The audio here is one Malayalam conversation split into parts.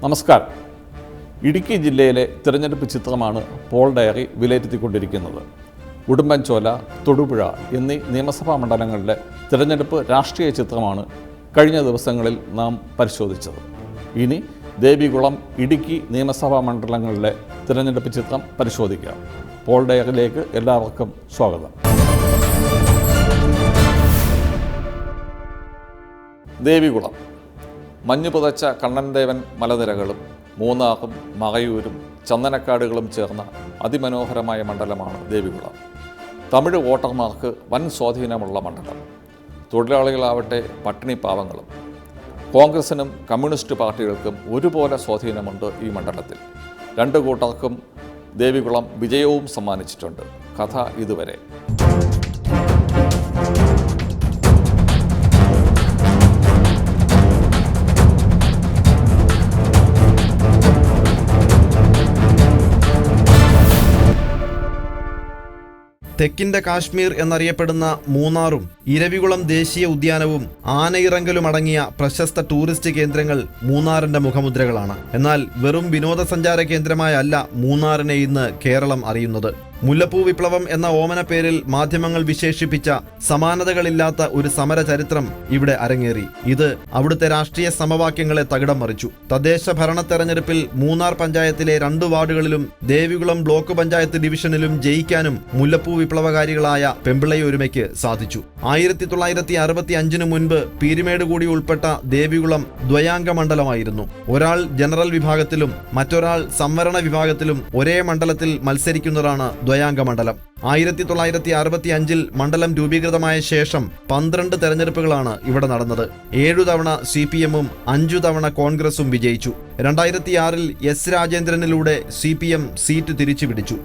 നമസ്കാരം. ഇടുക്കി ജില്ലയിലെ തിരഞ്ഞെടുപ്പ് ചിത്രമാണ് പോൾ ഡയറി വിലയിരുത്തിക്കൊണ്ടിരിക്കുന്നത്. ഉടുമ്പൻചോല, തൊടുപുഴ എന്നീ നിയമസഭാ മണ്ഡലങ്ങളിലെ തിരഞ്ഞെടുപ്പ് രാഷ്ട്രീയ ചിത്രമാണ് കഴിഞ്ഞ ദിവസങ്ങളിൽ നാം പരിശോധിച്ചത്. ഇനി ദേവികുളം, ഇടുക്കി നിയമസഭാ മണ്ഡലങ്ങളിലെ തിരഞ്ഞെടുപ്പ് ചിത്രം പരിശോധിക്കാം. പോൾ ഡയറിയിലേക്ക് എല്ലാവർക്കും സ്വാഗതം. ദേവികുളം മഞ്ഞു പുതച്ച കണ്ണൻദേവൻ മലനിരകളും മൂന്നാറും മറയൂരും ചന്ദനക്കാടുകളും ചേർന്ന അതിമനോഹരമായ മണ്ഡലമാണ് ദേവികുളം. തമിഴ് വോട്ടർമാർക്ക് വൻ സ്വാധീനമുള്ള മണ്ഡലം. തൊഴിലാളികളാവട്ടെ പട്ടിണി പാവങ്ങളും. കോൺഗ്രസിനും കമ്മ്യൂണിസ്റ്റ് പാർട്ടികൾക്കും ഒരുപോലെ സ്വാധീനമുണ്ട് ഈ മണ്ഡലത്തിൽ. രണ്ടു കൂട്ടർക്കും ദേവികുളം വിജയവും സമ്മാനിച്ചിട്ടുണ്ട്. കഥ ഇതുവരെ. തെക്കിൻ്റെ കാശ്മീർ എന്നറിയപ്പെടുന്ന മൂന്നാറും ഇരവികുളം ദേശീയ ഉദ്യാനവും ആനയിറങ്കലും അടങ്ങിയ പ്രശസ്ത ടൂറിസ്റ്റ് കേന്ദ്രങ്ങൾ മൂന്നാറിന്റെ മുഖമുദ്രകളാണ്. എന്നാൽ വെറും വിനോദസഞ്ചാര കേന്ദ്രമായല്ല മൂന്നാറിനെ ഇന്ന് കേരളം അറിയുന്നത്. മുല്ലപ്പൂ വിപ്ലവം എന്ന ഓമന പേരിൽ മാധ്യമങ്ങൾ വിശേഷിപ്പിച്ച സമാനതകളില്ലാത്ത ഒരു സമര ചരിത്രം ഇവിടെ അരങ്ങേറി. ഇത് അവിടുത്തെ രാഷ്ട്രീയ സമവാക്യങ്ങളെ തകിടം മറിച്ചു. തദ്ദേശ ഭരണ തെരഞ്ഞെടുപ്പിൽ മൂന്നാർ പഞ്ചായത്തിലെ 2 വാർഡുകളിലും ദേവികുളം ബ്ലോക്ക് പഞ്ചായത്ത് ഡിവിഷനിലും ജയിക്കാനും മുല്ലപ്പൂ വിപ്ലവകാരികളായ പെമ്പിളയൊരുമയ്ക്ക് സാധിച്ചു. 1965 മുൻപ് പീരുമേട് കൂടി ഉൾപ്പെട്ട ദേവികുളം ദ്വയാംഗ മണ്ഡലമായിരുന്നു. ഒരാൾ ജനറൽ വിഭാഗത്തിലും മറ്റൊരാൾ സംവരണ വിഭാഗത്തിലും ഒരേ മണ്ഡലത്തിൽ മത്സരിക്കുന്നതാണ് ദ്വയാംഗ മണ്ഡലം. 1965 മണ്ഡലം രൂപീകൃതമായ ശേഷം 12 തെരഞ്ഞെടുപ്പുകളാണ് ഇവിടെ നടന്നത്. 7 തവണ CPM-ഉം 5 തവണ കോൺഗ്രസും വിജയിച്ചു. 2006 എസ് രാജേന്ദ്രനിലൂടെ CPM സീറ്റ് തിരിച്ചുപിടിച്ചു.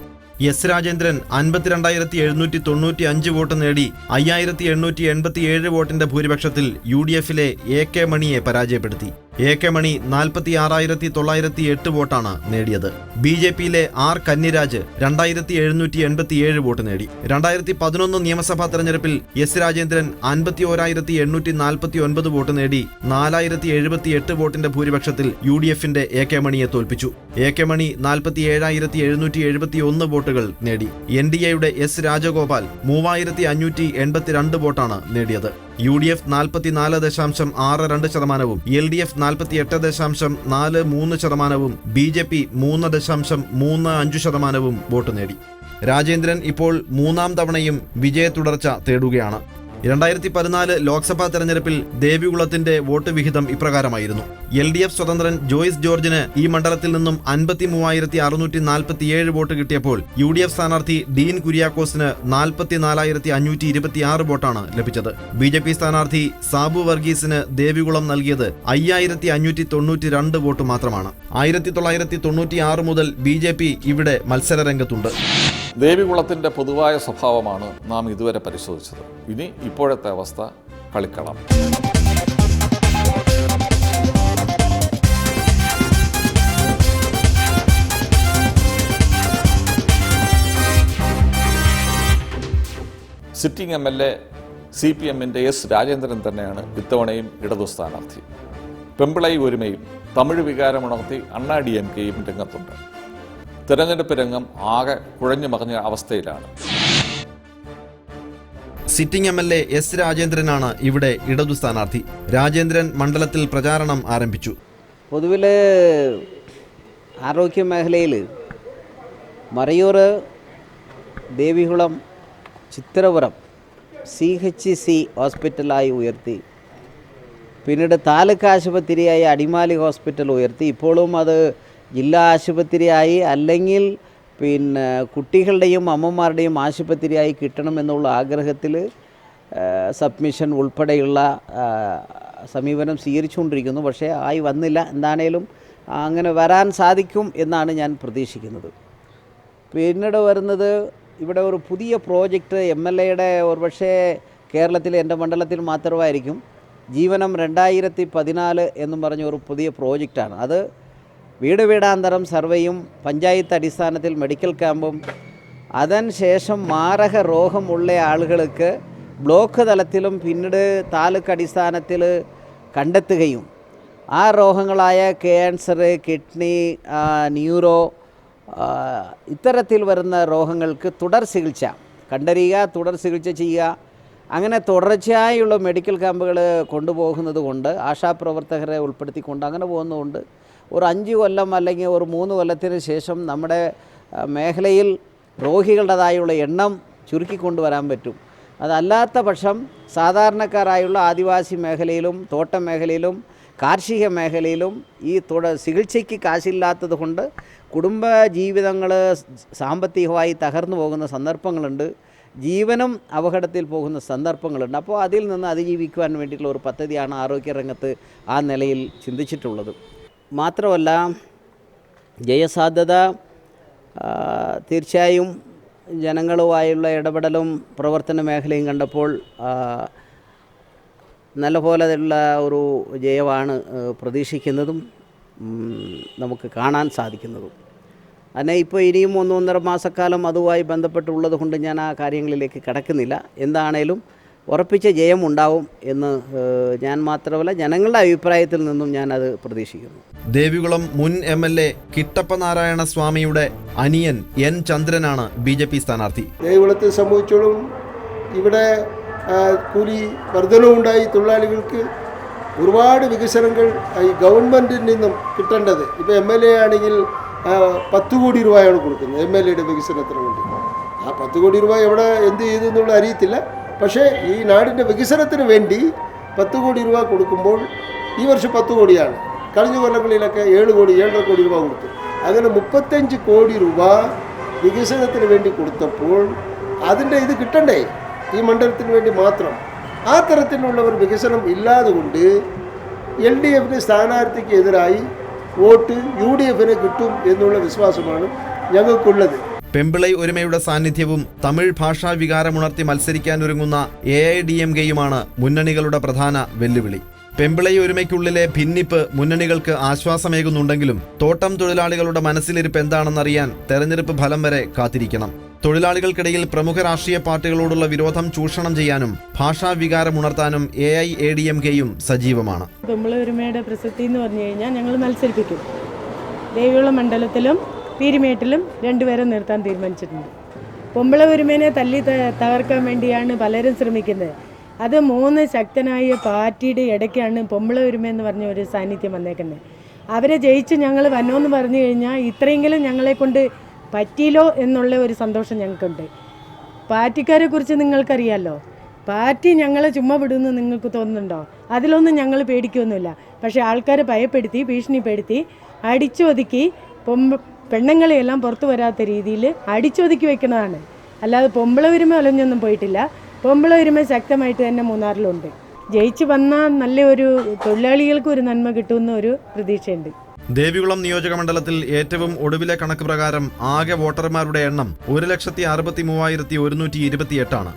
എസ് രാജേന്ദ്രൻ 52,795 വോട്ട് നേടി 5,887 വോട്ടിന്റെ ഭൂരിപക്ഷത്തിൽ UDF-ലെ AK മണിയെ പരാജയപ്പെടുത്തി. AK മണി 46,908 വോട്ടാണ് നേടിയത്. BJP-യിലെ R കന്നിരാജ് 2,787 വോട്ട് നേടി. 2011 നിയമസഭാ തെരഞ്ഞെടുപ്പിൽ എസ് രാജേന്ദ്രൻ 51,849 വോട്ട് നേടി 4,078 വോട്ടിന്റെ ഭൂരിപക്ഷത്തിൽ UDF-ന്റെ AK മണിയെ തോൽപ്പിച്ചു. AK മണി 47,771 വോട്ടുകൾ നേടി. NDA-യുടെ എസ് രാജഗോപാൽ 3,582 വോട്ടാണ് നേടിയത്. UDF 44.62%, LDF 48.43%, BJP 3.35% വോട്ട് നേടി. രാജേന്ദ്രൻ ഇപ്പോൾ 3ാം തവണയും വിജയ തുടർച്ച തേടുകയാണ്. 2014 ലോക്സഭാ തെരഞ്ഞെടുപ്പിൽ ദേവികുളത്തിന്റെ വോട്ട് വിഹിതം ഇപ്രകാരമായിരുന്നു. LDF സ്വതന്ത്രൻ ജോയ്സ് ജോർജിന് ഈ മണ്ഡലത്തിൽ നിന്നും 53,647 വോട്ട് കിട്ടിയപ്പോൾ UDF സ്ഥാനാർത്ഥി ഡീൻ കുര്യാക്കോസിന് 44,526 വോട്ടാണ് ലഭിച്ചത്. BJP സ്ഥാനാർത്ഥി സാബു വർഗീസിന് ദേവികുളം നൽകിയത് 5,592 വോട്ട് മാത്രമാണ്. 1996 മുതൽ BJP ഇവിടെ മത്സരരംഗത്തുണ്ട്. ദേവികുളത്തിൻ്റെ പൊതുവായ സ്വഭാവമാണ് നാം ഇതുവരെ പരിശോധിച്ചത്. ഇനി ഇപ്പോഴത്തെ അവസ്ഥ, കളിക്കളം. സിറ്റിംഗ് MLA CPM-ന്റെ എസ് രാജേന്ദ്രൻ തന്നെയാണ് ഇത്തവണയും ഇടതു സ്ഥാനാർത്ഥി. പെമ്പിളൈ ഒരുമയും തമിഴ് വികാരമുണർത്തി അണ്ണാ DMK-യും രംഗത്തുണ്ട്. തെരഞ്ഞെടുപ്പ് രംഗം ആകെ കുഴഞ്ഞു മറിഞ്ഞ അവസ്ഥയിലാണ്. സിറ്റിംഗ് MLA എസ് രാജേന്ദ്രനാണ് ഇവിടെ ഇടതു സ്ഥാനാർത്ഥി. രാജേന്ദ്രൻ മണ്ഡലത്തിൽ പ്രചാരണം ആരംഭിച്ചു. പൊതുവിൽ ആരോഗ്യ മേഖലയിൽ മറയൂർ, ദേവികുളം, ചിത്രപുരം CHC ഹോസ്പിറ്റലായി ഉയർത്തി, പിന്നീട് താലൂക്ക് ആശുപത്രിയായി അടിമാലി ഹോസ്പിറ്റൽ ഉയർത്തി, ഇപ്പോഴും അത് ജില്ലാ ആശുപത്രിയായി അല്ലെങ്കിൽ കുട്ടികളുടെയും അമ്മമാരുടെയും ആശുപത്രിയായി കിട്ടണമെന്നുള്ള ആഗ്രഹത്തിൽ സബ്മിഷൻ ഉൾപ്പെടെയുള്ള സമീപനം സ്വീകരിച്ചുകൊണ്ടിരിക്കുന്നു. പക്ഷേ ആയി വന്നില്ല. എന്താണേലും അങ്ങനെ വരാൻ സാധിക്കും എന്നാണ് ഞാൻ പ്രതീക്ഷിക്കുന്നത്. പിന്നീട് വരുന്നത് ഇവിടെ ഒരു പുതിയ പ്രോജക്റ്റ് MLA-യുടെ ഒരുപക്ഷേ കേരളത്തിൽ എൻ്റെ മണ്ഡലത്തിൽ മാത്രമായിരിക്കും. ജീവനം 2014 എന്നും പറഞ്ഞ ഒരു പുതിയ പ്രോജക്റ്റാണ്. അത് വീട് വീടാന്തരം സർവേയും പഞ്ചായത്ത് അടിസ്ഥാനത്തിൽ മെഡിക്കൽ ക്യാമ്പും അതിനുശേഷം മാരക രോഗമുള്ള ആളുകൾക്ക് ബ്ലോക്ക് തലത്തിലും പിന്നീട് താലൂക്ക് അടിസ്ഥാനത്തിൽ കണ്ടെത്തുകയും ആ രോഗങ്ങളായ ക്യാൻസർ, കിഡ്നി, ന്യൂറോ, ഇത്തരത്തിൽ വരുന്ന രോഗങ്ങൾക്ക് തുടർ ചികിത്സ കണ്ടറിയുക, തുടർ ചികിത്സ ചെയ്യുക. അങ്ങനെ തുടർച്ചയായുള്ള മെഡിക്കൽ ക്യാമ്പുകൾ കൊണ്ടുപോകുന്നത് കൊണ്ട്, ആശാപ്രവർത്തകരെ ഉൾപ്പെടുത്തിക്കൊണ്ട് അങ്ങനെ പോകുന്നതുകൊണ്ട് ഒരു 5 കൊല്ലം അല്ലെങ്കിൽ ഒരു 3 കൊല്ലത്തിന് ശേഷം നമ്മുടെ മേഖലയിൽ രോഗികളുടേതായുള്ള എണ്ണം ചുരുക്കിക്കൊണ്ടുവരാൻ പറ്റും. അതല്ലാത്ത പക്ഷം സാധാരണക്കാരായുള്ള ആദിവാസി മേഖലയിലും തോട്ടം മേഖലയിലും കാർഷിക മേഖലയിലും ഈ ചികിത്സയ്ക്ക് കാശില്ലാത്തത് കൊണ്ട് കുടുംബ ജീവിതങ്ങൾ സാമ്പത്തികമായി തകർന്നു പോകുന്ന സന്ദർഭങ്ങളുണ്ട്, ജീവനും അപകടത്തിൽ പോകുന്ന സന്ദർഭങ്ങളുണ്ട്. അപ്പോൾ അതിൽ നിന്ന് അതിജീവിക്കുവാൻ വേണ്ടിയിട്ടുള്ള ഒരു പദ്ധതിയാണ് ആരോഗ്യരംഗത്ത് ആ നിലയിൽ ചിന്തിച്ചിട്ടുള്ളത്. മാത്രമല്ല, ജയസാധ്യത തീർച്ചയായും ജനങ്ങളുമായുള്ള ഇടപെടലും പ്രവർത്തന മേഖലയും കണ്ടപ്പോൾ നല്ലപോലെയുള്ള ഒരു ജയമാണ് പ്രതീക്ഷിക്കുന്നതും നമുക്ക് കാണാൻ സാധിക്കുന്നതും. അതിനെ ഇപ്പോൾ ഇനിയും 1-1.5 മാസക്കാലം അതുമായി ബന്ധപ്പെട്ടുള്ളത് കൊണ്ട് ഞാൻ ആ കാര്യങ്ങളിലേക്ക് കടക്കുന്നില്ല. എന്താണേലും ഉറപ്പിച്ച ജയം ഉണ്ടാവും എന്ന് ഞാൻ മാത്രമല്ല ജനങ്ങളുടെ അഭിപ്രായത്തിൽ നിന്നും ഞാനത് പ്രതീക്ഷിക്കുന്നു. ദേവികുളം മുൻ MLA കിട്ടപ്പ നാരായണ സ്വാമിയുടെ അനിയൻ N. ചന്ദ്രനാണ് BJP സ്ഥാനാർത്ഥി. ദേവികുളത്തെ സംബന്ധിച്ചോളം ഇവിടെ കൂലി വർധനവുണ്ടായി, തൊഴിലാളികൾക്ക് ഒരുപാട് വികസനങ്ങൾ ഈ ഗവൺമെൻറ്റിൽ നിന്നും കിട്ടേണ്ടത്. ഇപ്പോൾ MLA ആണെങ്കിൽ 10 കോടി രൂപയാണ് കൊടുക്കുന്നത് MLAയുടെ വികസനത്തിന് വേണ്ടി. ആ 10 കോടി രൂപ എവിടെ എന്ത് ചെയ്തു എന്നുള്ള അറിയത്തില്ല. പക്ഷേ ഈ നാടിൻ്റെ വികസനത്തിന് വേണ്ടി 10 കോടി രൂപ കൊടുക്കുമ്പോൾ ഈ വർഷം 10 കോടിയാണ്, കഴിഞ്ഞ കൊല്ലങ്ങളിലൊക്കെ 7 കോടി 7.5 കോടി രൂപ കൊടുത്തു. അങ്ങനെ 35 കോടി രൂപ വികസനത്തിന് വേണ്ടി കൊടുത്തപ്പോൾ അതിൻ്റെ ഇത് കിട്ടണ്ടേ ഈ മണ്ഡലത്തിന് വേണ്ടി മാത്രം. ആ തരത്തിലുള്ള ഒരു വികസനം ഇല്ലാതെ കൊണ്ട് LDFിൻ്റെ സ്ഥാനാർത്ഥിക്ക് എതിരായി വോട്ട് UDFിന് കിട്ടും എന്നുള്ള വിശ്വാസമാണ് ഞങ്ങൾക്കുള്ളത്. പെമ്പിളൈ ഒരുമയുടെ സാന്നിധ്യവും തമിഴ് ഭാഷാ വികാരമുണർത്തി മത്സരിക്കാനൊരുങ്ങുന്ന AIDMKയുമാണ് മുന്നണികളുടെ പ്രധാന വെല്ലുവിളി. പെമ്പിളൈ ഒരുമയ്ക്കുള്ളിലെ ഭിന്നിപ്പ് മുന്നണികൾക്ക് ആശ്വാസമേകുന്നുണ്ടെങ്കിലും തോട്ടം തൊഴിലാളികളുടെ മനസ്സിലിരിപ്പ് എന്താണെന്നറിയാൻ തെരഞ്ഞെടുപ്പ് ഫലം വരെ കാത്തിരിക്കണം. തൊഴിലാളികൾക്കിടയിൽ പ്രമുഖ രാഷ്ട്രീയ പാർട്ടികളോടുള്ള വിരോധം ചൂഷണം ചെയ്യാനും ഭാഷാ വികാരമുണർത്താനും AIADMKയും സജീവമാണ്. പെമ്പിളൈ ഒരുമയുടെ പ്രസക്തി എന്ന് പറഞ്ഞു കഴിഞ്ഞാൽ ഞങ്ങൾ മത്സരിപ്പിക്കും. ദേവികുളം മണ്ഡലത്തിലും പീരിമേട്ടിലും 2 പേരെ നിർത്താൻ തീരുമാനിച്ചിട്ടുണ്ട്. പെമ്പിളൈ ഒരുമേനെ തല്ലി തകർക്കാൻ വേണ്ടിയാണ് പലരും ശ്രമിക്കുന്നത്. അത് 3 ശക്തനായ പാർട്ടിയുടെ ഇടയ്ക്കാണ് പെമ്പിളൈ ഒരുമ എന്ന് പറഞ്ഞ ഒരു സാന്നിധ്യം വന്നേക്കുന്നത്. അവരെ ജയിച്ച് ഞങ്ങൾ വന്നോന്ന് പറഞ്ഞു കഴിഞ്ഞാൽ ഇത്രയെങ്കിലും ഞങ്ങളെ കൊണ്ട് പറ്റിയില്ലോ എന്നുള്ള ഒരു സന്തോഷം ഞങ്ങൾക്കുണ്ട്. പാർട്ടിക്കാരെ കുറിച്ച് നിങ്ങൾക്കറിയാമല്ലോ, പാർട്ടി ഞങ്ങളെ ചുമ്മാ വിടുമെന്ന് നിങ്ങൾക്ക് തോന്നുന്നുണ്ടോ? അതിലൊന്നും ഞങ്ങൾ പേടിക്കൊന്നുമില്ല. പക്ഷേ ആൾക്കാരെ ഭയപ്പെടുത്തി ഭീഷണിപ്പെടുത്തി അടിച്ചൊതുക്കി പെണ്ണുങ്ങളെയെല്ലാം പുറത്തു വരാത്ത രീതിയിൽ അടിച്ചൊതുക്കി വെക്കുന്നതാണ്. അല്ലാതെ പെമ്പിളൈ ഒരുമ ഒലഞ്ഞൊന്നും പോയിട്ടില്ല. പെമ്പിളൈ ഒരുമ ശക്തമായിട്ട് തന്നെ മൂന്നാറിലുണ്ട്. ജയിച്ചു വന്നാൽ നല്ലൊരു തൊഴിലാളികൾക്ക് ഒരു നന്മ കിട്ടുമെന്ന ഒരു പ്രതീക്ഷയുണ്ട്. ദേവികുളം നിയോജക മണ്ഡലത്തിൽ ഏറ്റവും ഒടുവിലെ കണക്ക് പ്രകാരം ആകെ വോട്ടർമാരുടെ എണ്ണം 1,63,128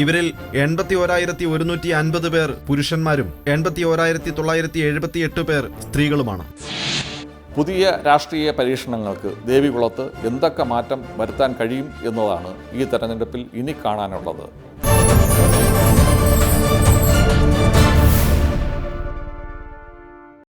ഇവരിൽ 81,150 പേർ പുരുഷന്മാരും 81,978 പേർ സ്ത്രീകളുമാണ്. പുതിയ രാഷ്ട്രീയ പരീക്ഷണങ്ങൾക്ക് ദേവികുളത്ത് എന്തൊക്കെ മാറ്റം വരുത്താൻ കഴിയും എന്നതാണ് ഈ തെരഞ്ഞെടുപ്പിൽ ഇനി കാണാനുള്ളത്.